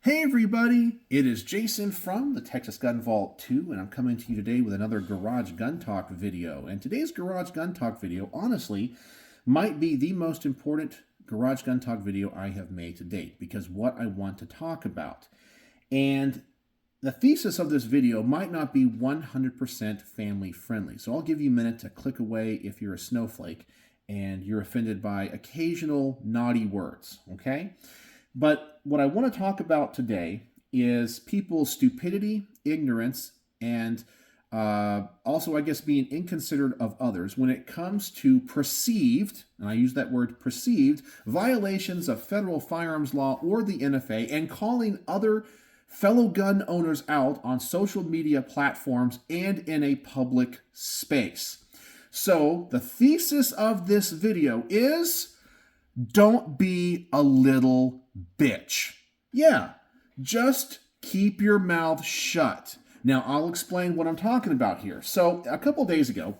Hey everybody, it is Jason from the Texas Gun Vault 2, and I'm coming to you today with another Garage Gun Talk video. And today's Garage Gun Talk video, honestly, might be the most important Garage Gun Talk video I have made to date, because what I want to talk about. And the thesis of this video might not be 100% family friendly, so I'll give you a minute to click away if you're a snowflake and you're offended by occasional naughty words, okay? But what I want to talk about today is people's stupidity, ignorance, and also, I guess, being inconsiderate of others when it comes to perceived, and I use that word perceived, violations of federal firearms law or the NFA, and calling other fellow gun owners out on social media platforms and in a public space. So the thesis of this video is: don't be a little bitch. Yeah, just keep your mouth shut. Now, I'll explain what I'm talking about here. So, a couple days ago,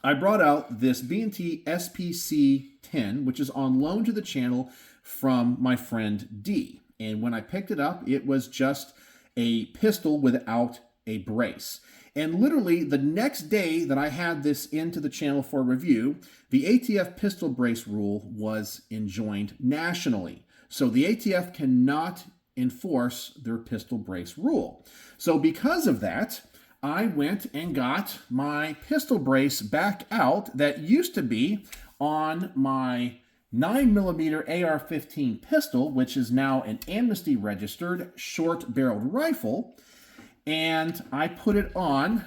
I brought out this B&T SPC-10, which is on loan to the channel from my friend D. And when I picked it up, it was just a pistol without a brace. And literally the next day that I had this into the channel for review, the ATF pistol brace rule was enjoined nationally. So the ATF cannot enforce their pistol brace rule. So because of that, I went and got my pistol brace back out that used to be on my 9mm AR-15 pistol, which is now an amnesty registered short-barreled rifle. And I put it on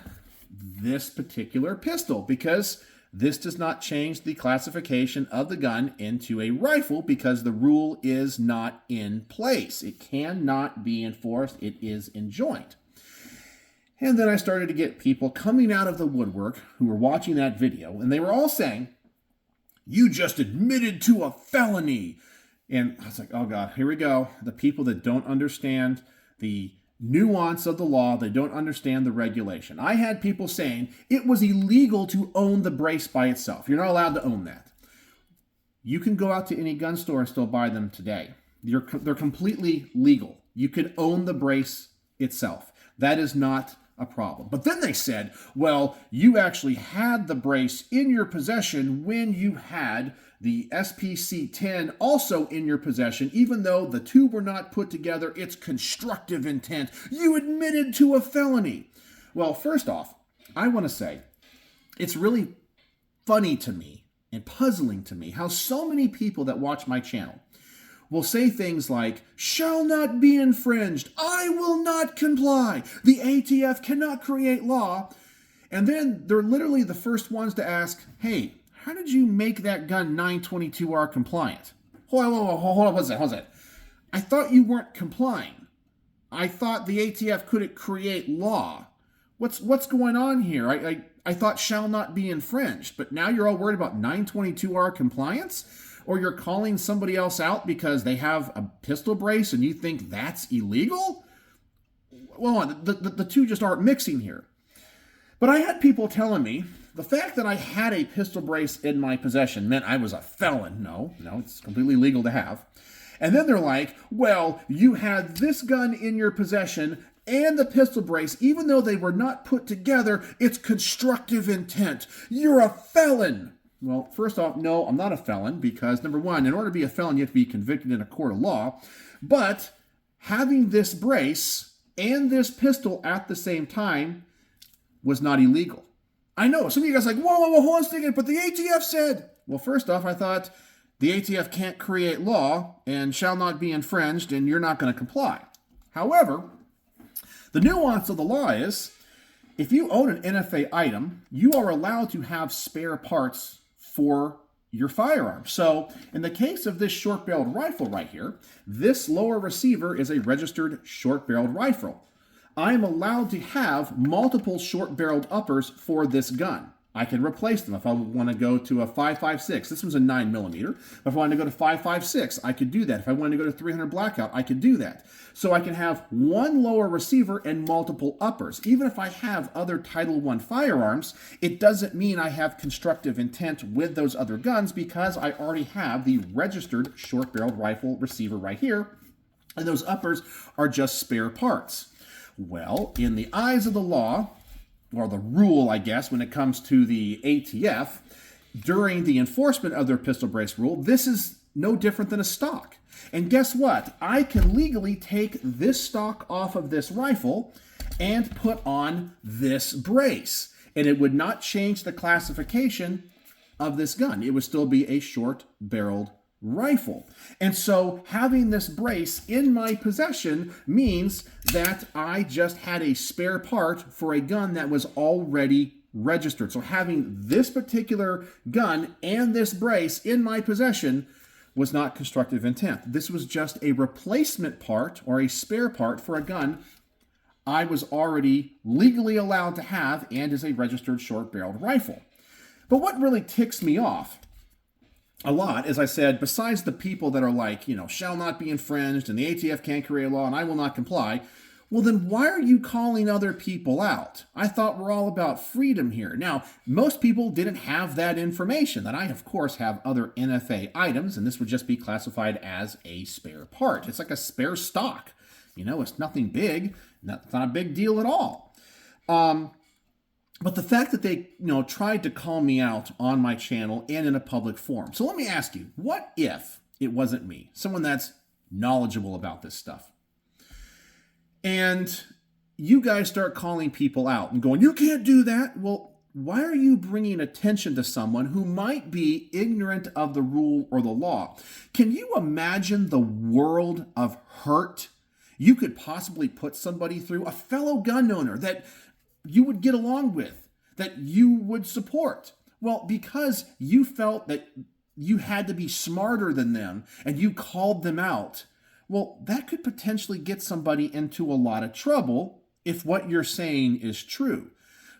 this particular pistol because this does not change the classification of the gun into a rifle because the rule is not in place. It cannot be enforced. It is enjoined. And then I started to get people coming out of the woodwork who were watching that video, and they were all saying, "You just admitted to a felony." And I was like, oh God, here we go. The people that don't understand the nuance of the law, they don't understand the regulation. I had people saying it was illegal to own the brace by itself. You're not allowed to own that. You can go out to any gun store and still buy them today. They're completely legal. You can own the brace itself. That is not a problem. But then they said, well, you actually had the brace in your possession when you had the SPC-10 also in your possession, even though the two were not put together. It's constructive intent. You admitted to a felony. Well, first off, I want to say it's really funny to me and puzzling to me how so many people that watch my channel will say things like, "shall not be infringed, I will not comply, the ATF cannot create law," and then they're literally the first ones to ask, "hey, how did you make that gun 922R compliant?" Hold on, what's that? I thought you weren't complying. I thought the ATF couldn't create law. What's going on here? I thought shall not be infringed, but now you're all worried about 922R compliance? Or you're calling somebody else out because they have a pistol brace and you think that's illegal? Well, the two just aren't mixing here. But I had people telling me the fact that I had a pistol brace in my possession meant I was a felon. No, it's completely legal to have. And then they're like, well, you had this gun in your possession and the pistol brace, even though they were not put together, it's constructive intent. You're a felon. Well, first off, no, I'm not a felon because, number one, in order to be a felon, you have to be convicted in a court of law. But having this brace and this pistol at the same time was not illegal. I know, some of you guys are like, whoa, hold on a second, but the ATF said. Well, first off, I thought the ATF can't create law and shall not be infringed, and you're not going to comply. However, the nuance of the law is, if you own an NFA item, you are allowed to have spare parts for your firearm. So in the case of this short-barreled rifle right here, this lower receiver is a registered short-barreled rifle. I am allowed to have multiple short-barreled uppers for this gun. I can replace them if I want to go to a 5.56. This one's a 9mm. If I wanted to go to 5.56, I could do that. If I wanted to go to 300 Blackout, I could do that. So I can have one lower receiver and multiple uppers. Even if I have other Title I firearms, it doesn't mean I have constructive intent with those other guns because I already have the registered short-barreled rifle receiver right here. and those uppers are just spare parts. Well, in the eyes of the law, or the rule, I guess, when it comes to the ATF, during the enforcement of their pistol brace rule, this is no different than a stock. And guess what? I can legally take this stock off of this rifle and put on this brace. And it would not change the classification of this gun. It would still be a short-barreled rifle. And so having this brace in my possession means that I just had a spare part for a gun that was already registered. So having this particular gun and this brace in my possession was not constructive intent. This was just a replacement part or a spare part for a gun I was already legally allowed to have and is a registered short-barreled rifle. But what really ticks me off a lot, as I said, besides the people that are like, shall not be infringed and the ATF can't create a law and I will not comply, well then why are you calling other people out? I thought we're all about freedom here. Now, most people didn't have that information. That I, of course, have other NFA items, and this would just be classified as a spare part. It's like a spare stock. It's nothing big. It's not a big deal at all. But the fact that they, tried to call me out on my channel and in a public forum. So let me ask you, what if it wasn't me, someone that's knowledgeable about this stuff, and you guys start calling people out and going, you can't do that? Well, why are you bringing attention to someone who might be ignorant of the rule or the law? Can you imagine the world of hurt you could possibly put somebody through, a fellow gun owner that you would get along with, that you would support? Well, because you felt that you had to be smarter than them and you called them out, well, that could potentially get somebody into a lot of trouble if what you're saying is true.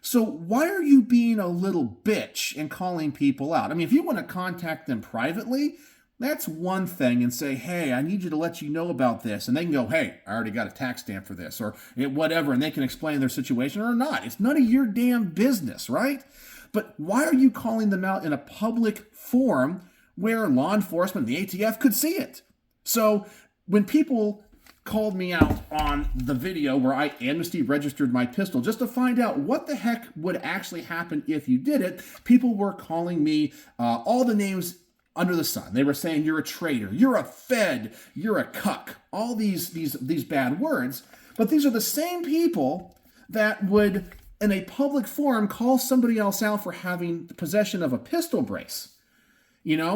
So why are you being a little bitch and calling people out? I mean, if you want to contact them privately, that's one thing, and say, hey, I need you to let you know about this. And they can go, hey, I already got a tax stamp for this, or whatever, and they can explain their situation or not. It's none of your damn business, right? But why are you calling them out in a public forum where law enforcement and the ATF could see it? So when people called me out on the video where I amnesty registered my pistol just to find out what the heck would actually happen if you did it, people were calling me all the names under the sun. They were saying, you're a traitor, you're a fed, you're a cuck, all these bad words. But these are the same people that would, in a public forum, call somebody else out for having the possession of a pistol brace.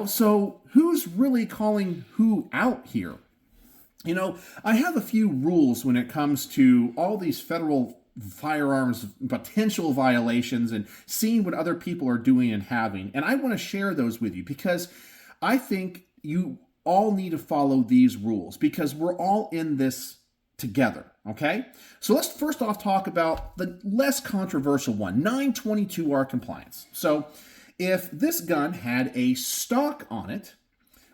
So who's really calling who out here? I have a few rules when it comes to all these federal firearms potential violations and seeing what other people are doing and having. And I want to share those with you because I think you all need to follow these rules because we're all in this together, okay? So let's first off talk about the less controversial one, 922R compliance. So if this gun had a stock on it,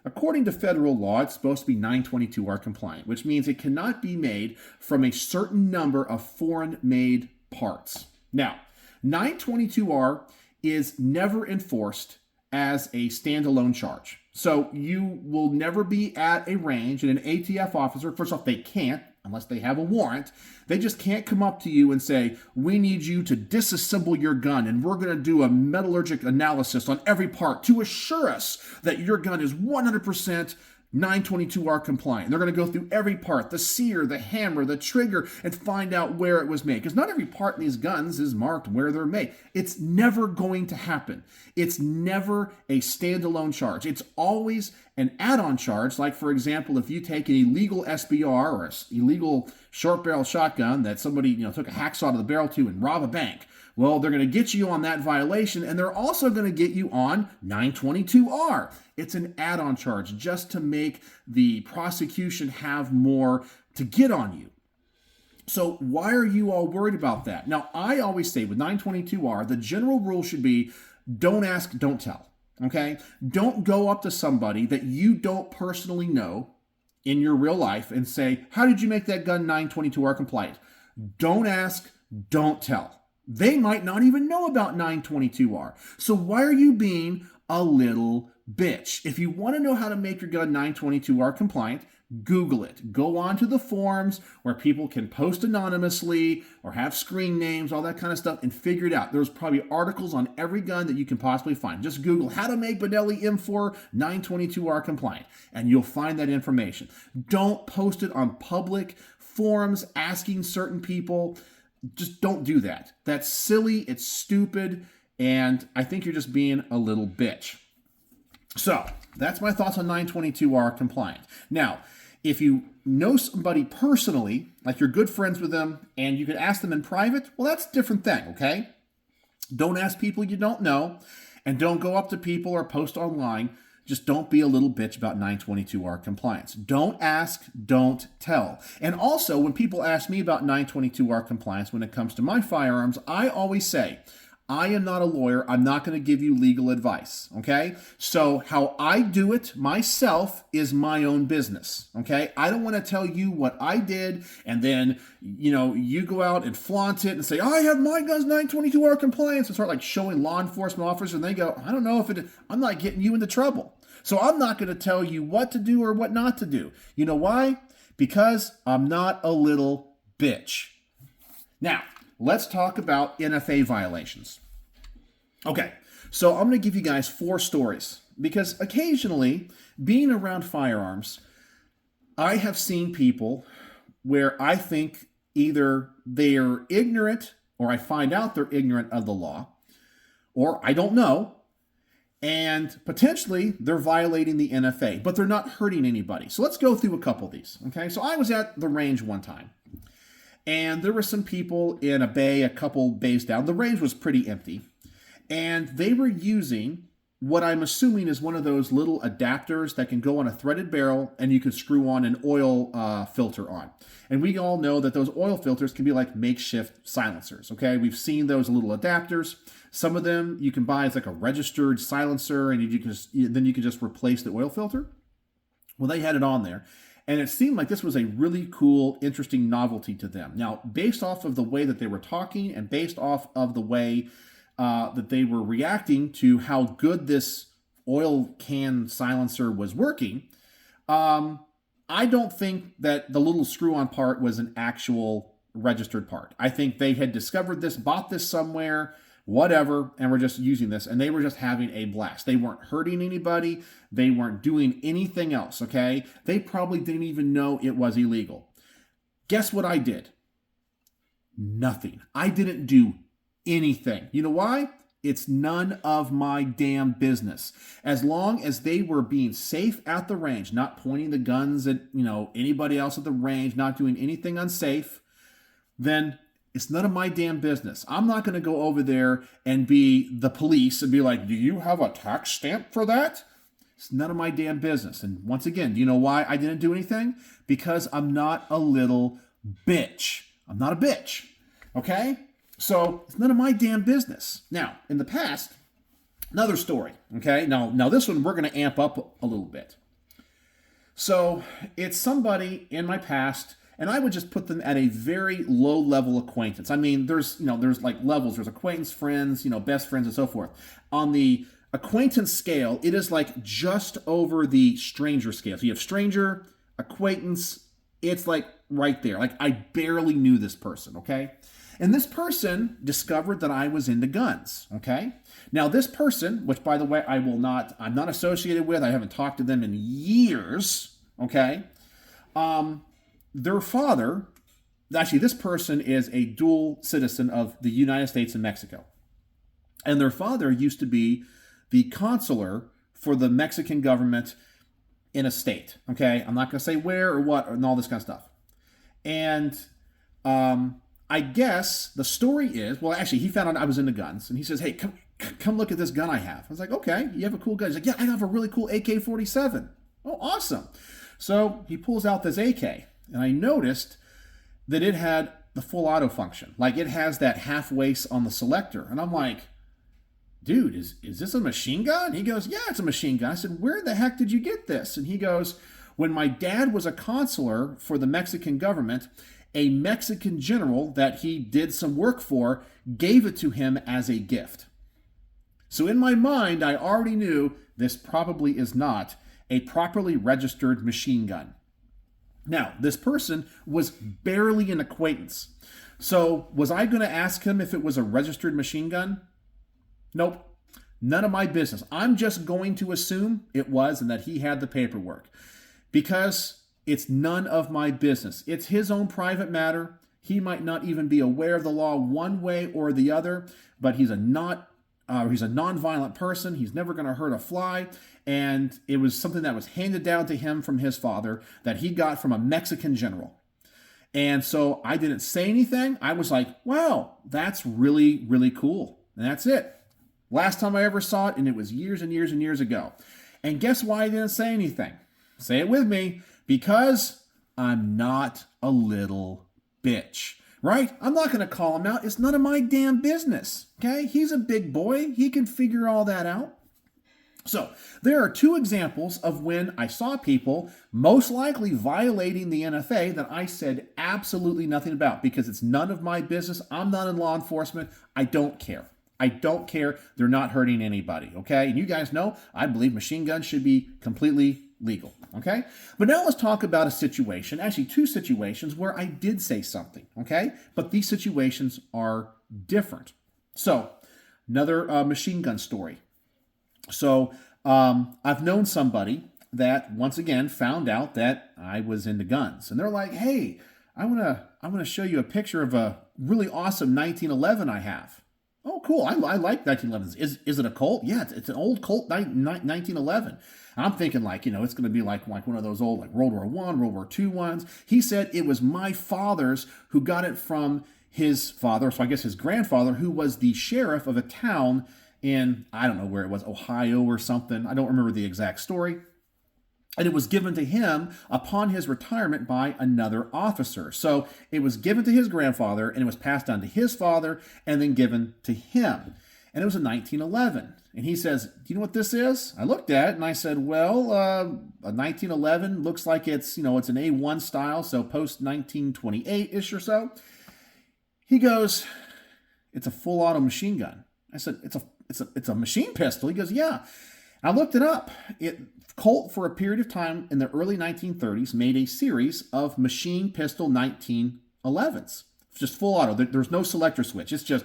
according to federal law, it's supposed to be 922R compliant, which means it cannot be made from a certain number of foreign-made parts. Now, 922R is never enforced as a standalone charge. So you will never be at a range and an ATF officer, first off, they can't, unless they have a warrant, they just can't come up to you and say, we need you to disassemble your gun and we're going to do a metallurgic analysis on every part to assure us that your gun is 100% 922R compliant. They're going to go through every part, the sear, the hammer, the trigger, and find out where it was made. Because not every part in these guns is marked where they're made. It's never going to happen. It's never a standalone charge. It's always an add-on charge. Like, for example, if you take an illegal SBR or an illegal short-barrel shotgun that somebody took a hacksaw to the barrel to and rob a bank, well, they're going to get you on that violation, and they're also going to get you on 922R. It's an add-on charge just to make the prosecution have more to get on you. So why are you all worried about that? Now, I always say with 922R, the general rule should be don't ask, don't tell, okay? Don't go up to somebody that you don't personally know in your real life and say, how did you make that gun 922R compliant? Don't ask, don't tell. They might not even know about 922R. So why are you being a little bitch? If you want to know how to make your gun 922R compliant, Google it. Go on to the forums where people can post anonymously or have screen names, all that kind of stuff, and figure it out. There's probably articles on every gun that you can possibly find. Just Google how to make Benelli M4 922R compliant, and you'll find that information. Don't post it on public forums asking certain people. Just don't do that. That's silly, it's stupid, and I think you're just being a little bitch. So, that's my thoughts on 922R compliant. Now, if you know somebody personally, like you're good friends with them, and you can ask them in private, well, that's a different thing, okay? Don't ask people you don't know, and don't go up to people or post online. Just don't be a little bitch about 922R compliance. Don't ask, don't tell. And also, when people ask me about 922R compliance when it comes to my firearms, I always say, I am not a lawyer. I'm not going to give you legal advice, okay? So how I do it myself is my own business, okay? I don't want to tell you what I did and then, you go out and flaunt it and say, I have my gun's 922R compliance and start like showing law enforcement officers and they go, I don't know if I'm not getting you into trouble. So I'm not going to tell you what to do or what not to do. You know why? Because I'm not a little bitch. Now, let's talk about NFA violations. Okay, so I'm going to give you guys 4 stories because occasionally, being around firearms, I have seen people where I think either they're ignorant or I find out they're ignorant of the law, or I don't know, and potentially they're violating the NFA, but they're not hurting anybody. So let's go through a couple of these, okay? So I was at the range one time. And there were some people in a bay, a couple bays down. The range was pretty empty. And they were using what I'm assuming is one of those little adapters that can go on a threaded barrel and you can screw on an oil filter on. And we all know that those oil filters can be like makeshift silencers, okay? We've seen those little adapters. Some of them you can buy as like a registered silencer and then you can just replace the oil filter. Well, they had it on there. And it seemed like this was a really cool, interesting novelty to them. Now, based off of the way that they were talking and based off of the way that they were reacting to how good this oil can silencer was working, I don't think that the little screw-on part was an actual registered part. I think they had discovered this, bought this somewhere, whatever, and were just using this, and they were just having a blast. They weren't hurting anybody. They weren't doing anything else, okay? They probably didn't even know it was illegal. Guess what I did? Nothing. I didn't do anything. You know why? It's none of my damn business. As long as they were being safe at the range, not pointing the guns at, anybody else at the range, not doing anything unsafe, then it's none of my damn business. I'm not going to go over there and be the police and be like, do you have a tax stamp for that? It's none of my damn business. And once again, do you know why I didn't do anything? Because I'm not a little bitch. I'm not a bitch. Okay? So it's none of my damn business. Now, in the past, another story. Okay? Now this one we're going to amp up a little bit. So it's somebody in my past, and I would just put them at a very low level acquaintance. I mean, there's like levels. There's acquaintance, friends, best friends, and so forth. On the acquaintance scale, it is like just over the stranger scale. So you have stranger, acquaintance, it's like right there. Like I barely knew this person, okay? And this person discovered that I was into guns, okay? Now this person, which by the way, I'm not associated with, I haven't talked to them in years, okay? Their father, actually this person is a dual citizen of the United States and Mexico. And their father used to be the consular for the Mexican government in a state, okay? I'm not going to say where or what and all this kind of stuff. And I guess the story is, well, actually, he found out I was into guns, and he says, hey, come look at this gun I have. I was like, okay, you have a cool gun. He's like, yeah, I have a really cool AK-47. Oh, awesome. So he pulls out this AK, and I noticed that it had the full auto function. Like, it has that half waist on the selector. And I'm like, dude, is this a machine gun? He goes, yeah, it's a machine gun. I said, where the heck did you get this? And he goes, when my dad was a consular for the Mexican government, a Mexican general that he did some work for gave it to him as a gift. So in my mind, I already knew this probably is not a properly registered machine gun. Now, this person was barely an acquaintance. So, was I going to ask him if it was a registered machine gun? Nope. None of my business. I'm just going to assume it was and that he had the paperwork because it's none of my business. It's his own private matter. He might not even be aware of the law one way or the other, but he's a nonviolent person. He's never going to hurt a fly. And it was something that was handed down to him from his father that he got from a Mexican general. And so I didn't say anything. I was like, wow, that's really, really cool. And that's it. Last time I ever saw it, and it was years and years and years ago. And guess why I didn't say anything? Say it with me. Because I'm not a little bitch. Right? I'm not going to call him out. It's none of my damn business. Okay? He's a big boy. He can figure all that out. So, there are two examples of when I saw people most likely violating the NFA that I said absolutely nothing about because it's none of my business. I'm not in law enforcement. I don't care. I don't care. They're not hurting anybody, okay? And you guys know I believe machine guns should be completely legal, okay? But now let's talk about a situation, actually two situations where I did say something, okay? But these situations are different. So, another machine gun story. So, I've known somebody that once again found out that I was into guns. And they're like, hey, I want to show you a picture of a really awesome 1911 I have. Oh, cool. I like 1911s. Is it a Colt? Yeah, it's an old Colt 1911. I'm thinking like, it's going to be like one of those old like World War I, World War II ones. He said it was my father's who got it from his father, so I guess his grandfather, who was the sheriff of a town in, I don't know where it was, Ohio or something. I don't remember the exact story. And it was given to him upon his retirement by another officer. So it was given to his grandfather, and it was passed down to his father, and then given to him. And it was a 1911. And he says, do you know what this is? I looked at it, and I said, well, a 1911 looks like it's an A1 style, so post-1928-ish or so. He goes, it's a full-auto machine gun. I said, it's a machine pistol. He goes, yeah. I looked it up. Colt, for a period of time in the early 1930s, made a series of machine pistol 1911s. Just full auto. There's no selector switch. It's just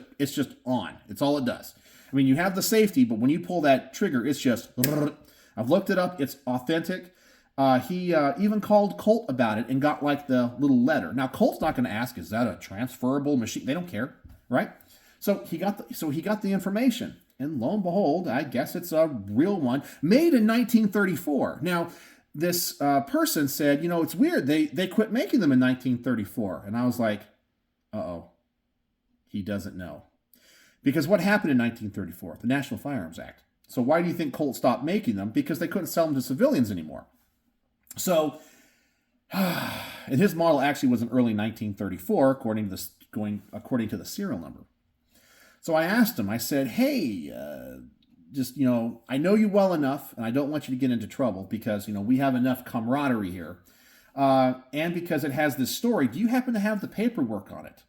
on. It's all it does. I mean, you have the safety, but when you pull that trigger, it's just... I've looked it up. It's authentic. He even called Colt about it and got like the little letter. Now, Colt's not going to ask, is that a transferable machine? They don't care, right? So he got the information. And lo and behold, I guess it's a real one, made in 1934. Now, this person said, it's weird. They quit making them in 1934. And I was like, uh-oh, he doesn't know. Because what happened in 1934? The National Firearms Act. So why do you think Colt stopped making them? Because they couldn't sell them to civilians anymore. So, and his model actually was in early 1934, according to the serial number. So I asked him, I said, hey, I know you well enough, and I don't want you to get into trouble because, we have enough camaraderie here. And because it has this story, do you happen to have the paperwork on it?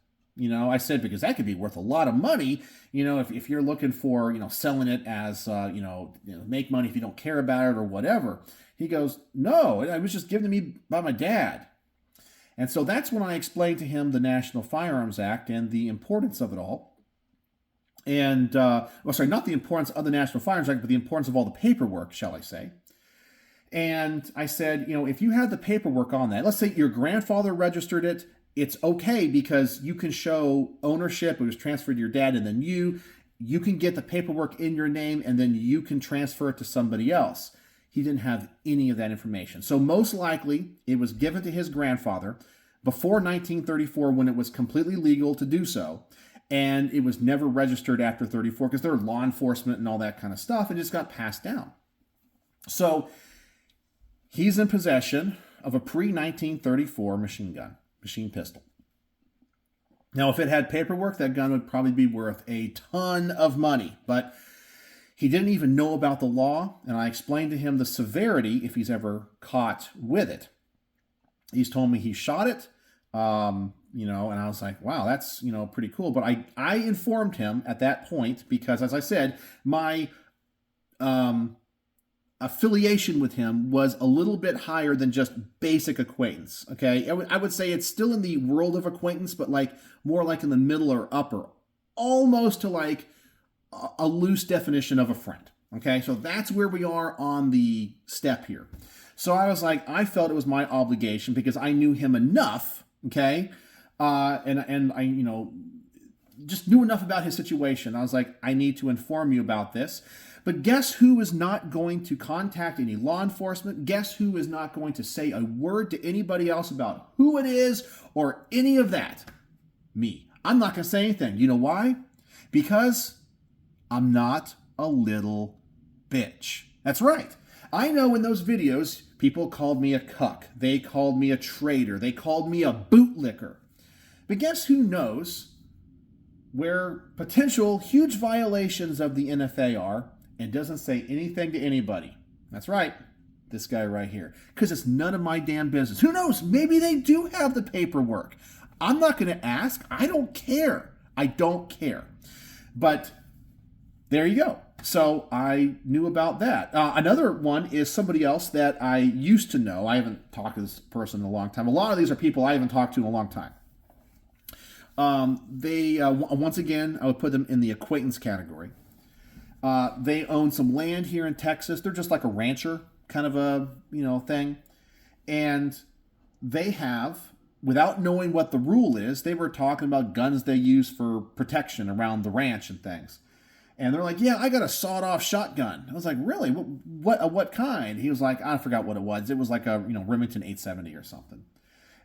I said, because that could be worth a lot of money, if you're looking for, selling it as, make money if you don't care about it or whatever. He goes, no, it was just given to me by my dad. And so that's when I explained to him the National Firearms Act and the importance of it all. And, not the importance of the National Firearms Act, but the importance of all the paperwork, shall I say. And I said, if you had the paperwork on that, let's say your grandfather registered it, it's okay because you can show ownership. It was transferred to your dad, and then you can get the paperwork in your name, and then you can transfer it to somebody else. He didn't have any of that information. So most likely, it was given to his grandfather before 1934 when it was completely legal to do so. And it was never registered after 34 because there were law enforcement and all that kind of stuff. And just got passed down. So he's in possession of a pre-1934 machine pistol. Now, if it had paperwork, that gun would probably be worth a ton of money. But he didn't even know about the law. And I explained to him the severity if he's ever caught with it. He's told me he shot it. And I was like, wow, that's, pretty cool. But I informed him at that point because, as I said, my affiliation with him was a little bit higher than just basic acquaintance. Okay, I would say it's still in the world of acquaintance, but like more like in the middle or upper, almost to like a loose definition of a friend. Okay, so that's where we are on the step here. So I was like, I felt it was my obligation because I knew him enough. Okay, and I just knew enough about his situation. I was like, I need to inform you about this. But guess who is not going to contact any law enforcement? Guess who is not going to say a word to anybody else about who it is or any of that? Me. I'm not going to say anything. You know why? Because I'm not a little bitch. That's right. I know in those videos, people called me a cuck. They called me a traitor. They called me a bootlicker. But guess who knows where potential huge violations of the NFA are and doesn't say anything to anybody? That's right, this guy right here. Because it's none of my damn business. Who knows? Maybe they do have the paperwork. I'm not going to ask. I don't care. I don't care. But there you go. So I knew about that. Another one is somebody else that I used to know. I haven't talked to this person in a long time. A lot of these are people I haven't talked to in a long time. Once again, I would put them in the acquaintance category. They own some land here in Texas. They're just like a rancher kind of a, thing. And they have, without knowing what the rule is, they were talking about guns they use for protection around the ranch and things. And they're like, yeah, I got a sawed-off shotgun. I was like, really? What kind? He was like, I forgot what it was. It was like a, Remington 870 or something.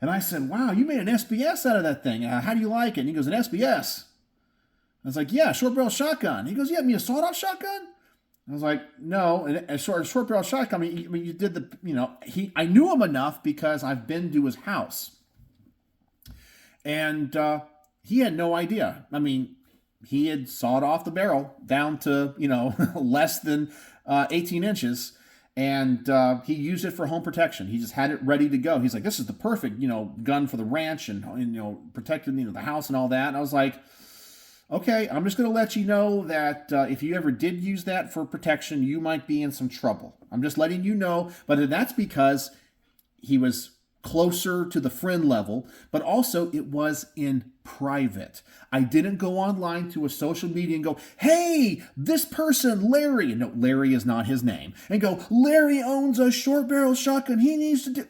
And I said, wow, you made an SBS out of that thing. How do you like it? And he goes, an SBS? I was like, yeah, short barrel shotgun. He goes, yeah, me a sawed-off shotgun? I was like, no, a short barrel shotgun. I mean, you did the, I knew him enough because I've been to his house. And he had no idea. I mean, he had sawed off the barrel down to, less than 18 inches. And he used it for home protection. He just had it ready to go. He's like, this is the perfect, gun for the ranch and protecting, the house and all that. And I was like, okay, I'm just going to let you know that if you ever did use that for protection, you might be in some trouble. I'm just letting you know. But that's because he was closer to the friend level, but also it was in private. I didn't go online to a social media and go, hey, this person, Larry, no, Larry is not his name, and go, Larry owns a short barrel shotgun. He needs to do.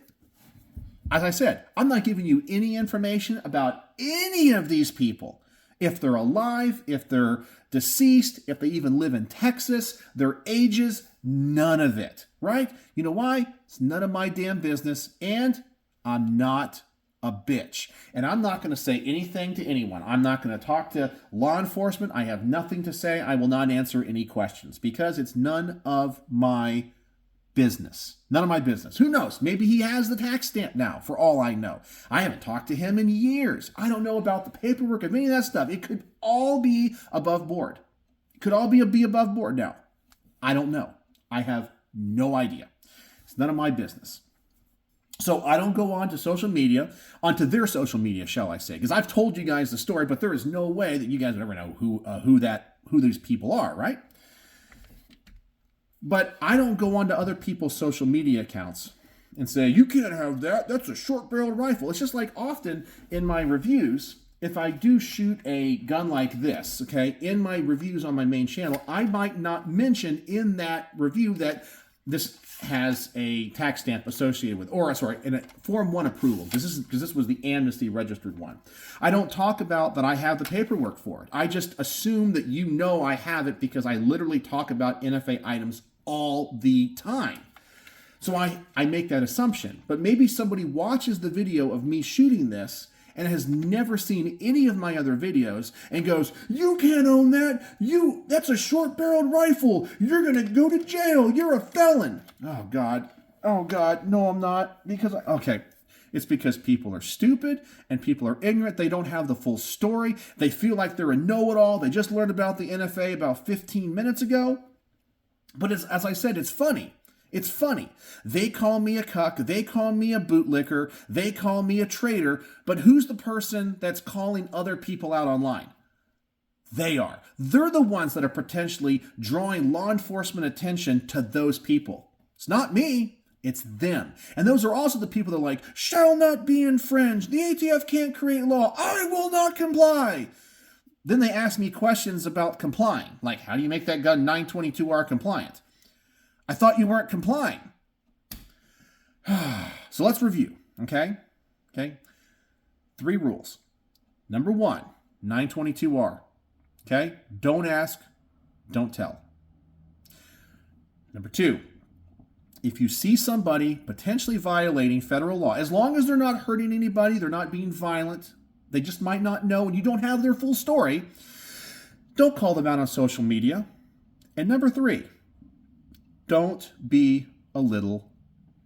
As I said, I'm not giving you any information about any of these people. If they're alive, if they're deceased, if they even live in Texas, their ages, none of it, right? You know why? It's none of my damn business, and I'm not a bitch. And I'm not going to say anything to anyone. I'm not going to talk to law enforcement. I have nothing to say. I will not answer any questions because it's none of my business. None of my business. Who knows? Maybe he has the tax stamp now, for all I know. I haven't talked to him in years. I don't know about the paperwork of any of that stuff. It could all be above board. It could all be above board now. I don't know. I have no idea. It's none of my business. So I don't go on to social media, onto their social media, shall I say, because I've told you guys the story, but there is no way that you guys would ever know who these people are, right? But I don't go on to other people's social media accounts and say, you can't have that. That's a short-barreled rifle. It's just like often in my reviews, if I do shoot a gun like this, okay, in my reviews on my main channel, I might not mention in that review that this has a tax stamp associated with, or sorry, in a Form 1 approval, because this was the amnesty registered one. I don't talk about that I have the paperwork for it. I just assume that you know I have it because I literally talk about NFA items all the time. So I make that assumption. But maybe somebody watches the video of me shooting this and has never seen any of my other videos and goes, you can't own that. That's a short-barreled rifle. You're going to go to jail. You're a felon. Oh, God. No, I'm not. It's because people are stupid and people are ignorant. They don't have the full story. They feel like they're a know-it-all. They just learned about the NFA about 15 minutes ago. But as I said, it's funny. It's funny. They call me a cuck. They call me a bootlicker. They call me a traitor. But who's the person that's calling other people out online? They are. They're the ones that are potentially drawing law enforcement attention to those people. It's not me. It's them. And those are also the people that are like, shall not be infringed. The ATF can't create law. I will not comply. Then they ask me questions about complying. Like, how do you make that gun 922R compliant? I thought you weren't complying. So let's review, okay? 3 rules. Number 1, 922R. Okay? Don't ask, don't tell. Number 2, if you see somebody potentially violating federal law, as long as they're not hurting anybody, they're not being violent, they just might not know, and you don't have their full story, don't call them out on social media. And number 3, don't be a little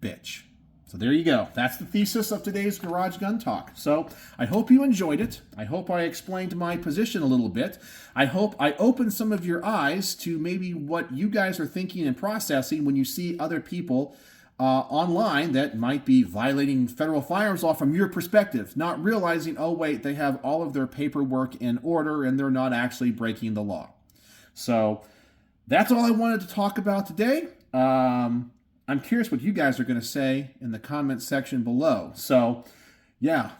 bitch. So there you go. That's the thesis of today's Garage Gun Talk. So I hope you enjoyed it. I hope I explained my position a little bit. I hope I opened some of your eyes to maybe what you guys are thinking and processing when you see other people online that might be violating federal firearms law from your perspective, not realizing, oh wait, they have all of their paperwork in order and they're not actually breaking the law. So that's all I wanted to talk about today. I'm curious what you guys are going to say in the comments section below. So, yeah,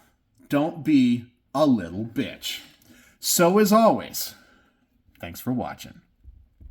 don't be a little bitch. So, as always, thanks for watching.